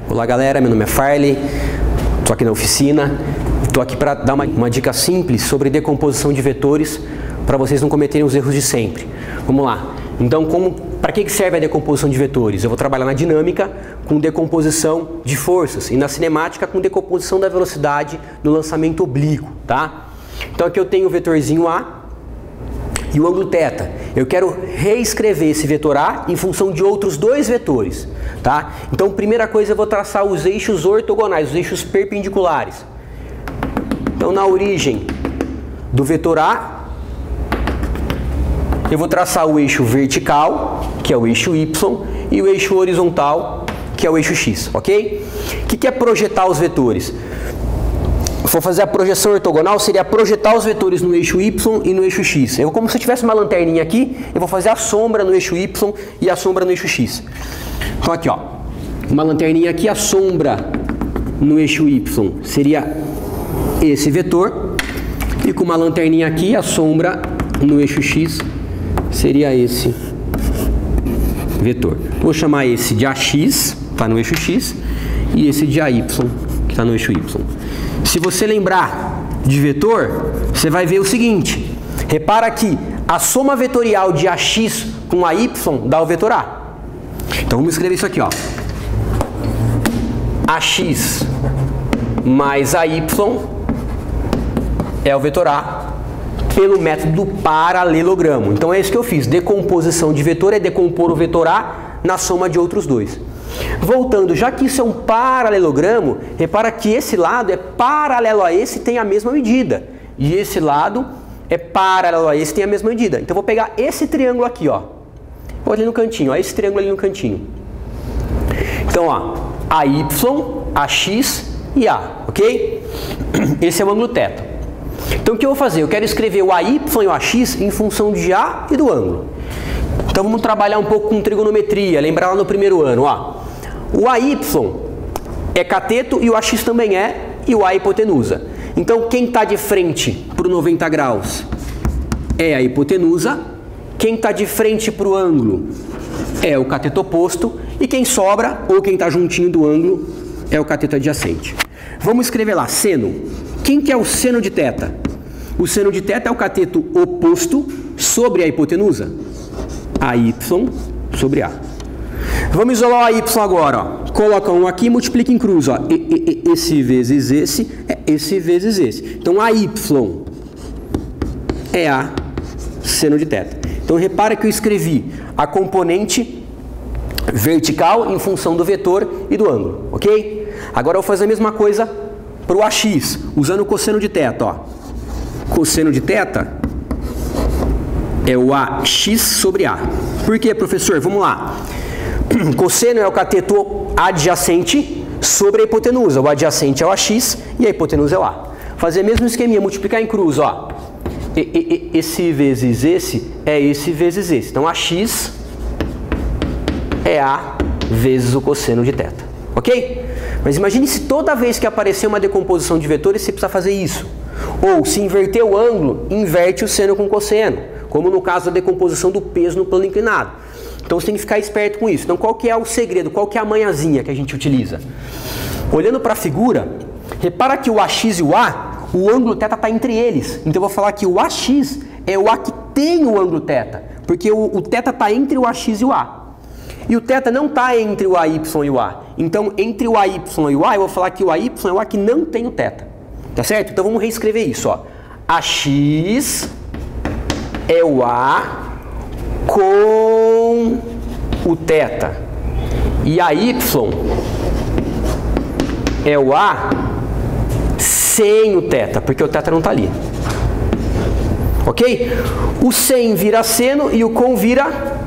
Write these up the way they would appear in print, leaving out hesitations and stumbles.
Olá galera, meu nome é Farley, estou aqui na oficina, estou aqui para dar uma dica simples sobre decomposição de vetores para vocês não cometerem os erros de sempre. Vamos lá, então para que serve a decomposição de vetores? Eu vou trabalhar na dinâmica com decomposição de forças e na cinemática com decomposição da velocidade no lançamento oblíquo, tá? Então aqui eu tenho o vetorzinho A e o ângulo θ. Eu quero reescrever esse vetor A em função de outros dois vetores, tá? Então, primeira coisa, eu vou traçar os eixos ortogonais, os eixos perpendiculares. Então, na origem do vetor A, eu vou traçar o eixo vertical, que é o eixo Y, e o eixo horizontal, que é o eixo X, ok? O que é projetar os vetores? Se for fazer a projeção ortogonal, seria projetar os vetores no eixo Y e no eixo X. Como se eu tivesse uma lanterninha aqui, eu vou fazer a sombra no eixo Y e a sombra no eixo X. Então aqui, ó, uma lanterninha aqui, a sombra no eixo Y seria esse vetor. E com uma lanterninha aqui, a sombra no eixo X seria esse vetor. Vou chamar esse de AX, está no eixo X, e esse de AY, que está no eixo Y. Se você lembrar de vetor, você vai ver o seguinte. Repara que a soma vetorial de AX com AY dá o vetor A. Então vamos escrever isso aqui, ó. AX mais AY é o vetor A pelo método paralelogramo. Então é isso que eu fiz. Decomposição de vetor é decompor o vetor A na soma de outros dois. Voltando, já que isso é um paralelogramo, repara que esse lado é paralelo a esse e tem a mesma medida. E esse lado é paralelo a esse e tem a mesma medida. Então eu vou pegar esse triângulo aqui, ó. Vou ali no cantinho, ó, esse triângulo ali no cantinho. Então, ó, AY, AX e A, ok? Esse é o ângulo θ. Então o que eu vou fazer? Eu quero escrever o AY e o AX em função de A e do ângulo. Então vamos trabalhar um pouco com trigonometria, lembrar lá no primeiro ano, ó. O AY é cateto e o AX também é, e o A é hipotenusa. Então quem está de frente para o 90 graus é a hipotenusa, quem está de frente para o ângulo é o cateto oposto, e quem sobra, ou quem está juntinho do ângulo, é o cateto adjacente. Vamos escrever lá, seno. Quem que é o seno de θ? O seno de θ é o cateto oposto sobre a hipotenusa. AY sobre A. Vamos isolar o AY agora, ó. Coloca um aqui e multiplica em cruz, ó. Esse vezes esse é esse vezes esse. Então AY é A seno de θ. Então repara que eu escrevi a componente vertical em função do vetor e do ângulo, ok? Agora eu vou fazer a mesma coisa para o AX, usando o cosseno de θ, ó. Cosseno de θ é o AX sobre A. Por quê, professor? Vamos lá. Cosseno é o cateto adjacente sobre a hipotenusa. O adjacente é o AX e a hipotenusa é o A. Fazer o mesmo esqueminha, multiplicar em cruz, ó. Esse vezes esse é esse vezes esse. Então, AX é A vezes o cosseno de θ. Ok? Mas imagine se toda vez que aparecer uma decomposição de vetores, você precisa fazer isso. Ou, se inverter o ângulo, inverte o seno com o cosseno. Como no caso da decomposição do peso no plano inclinado. Então você tem que ficar esperto com isso. Então qual que é o segredo, qual que é a manhãzinha que a gente utiliza? Olhando para a figura, repara que o AX e o A, o ângulo θ está entre eles. Então eu vou falar que o AX é o A que tem o ângulo θ, porque o θ está entre o AX e o A. E o θ não está entre o AY e o A. Então entre o AY e o A, eu vou falar que o AY é o A que não tem o θ. Tá certo? Então vamos reescrever isso, ó. AX é o A com o θ. E a Y é o A sem o θ, porque o θ não está ali. Ok? O sem vira seno e o com vira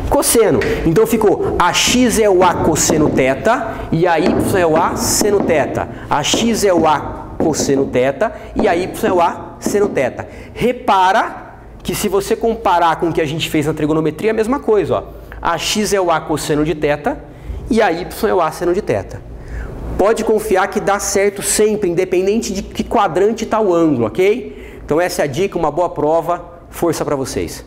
cosseno. Então ficou AX é o A cosseno θ e a Y é o A seno θ. AX é o A cosseno θ e a Y é o A seno θ. Repara que se você comparar com o que a gente fez na trigonometria, é a mesma coisa, ó. AX é o A cosseno de θ e a Y é o A seno de θ. Pode confiar que dá certo sempre, independente de que quadrante está o ângulo, ok? Então essa é a dica, uma boa prova, força para vocês.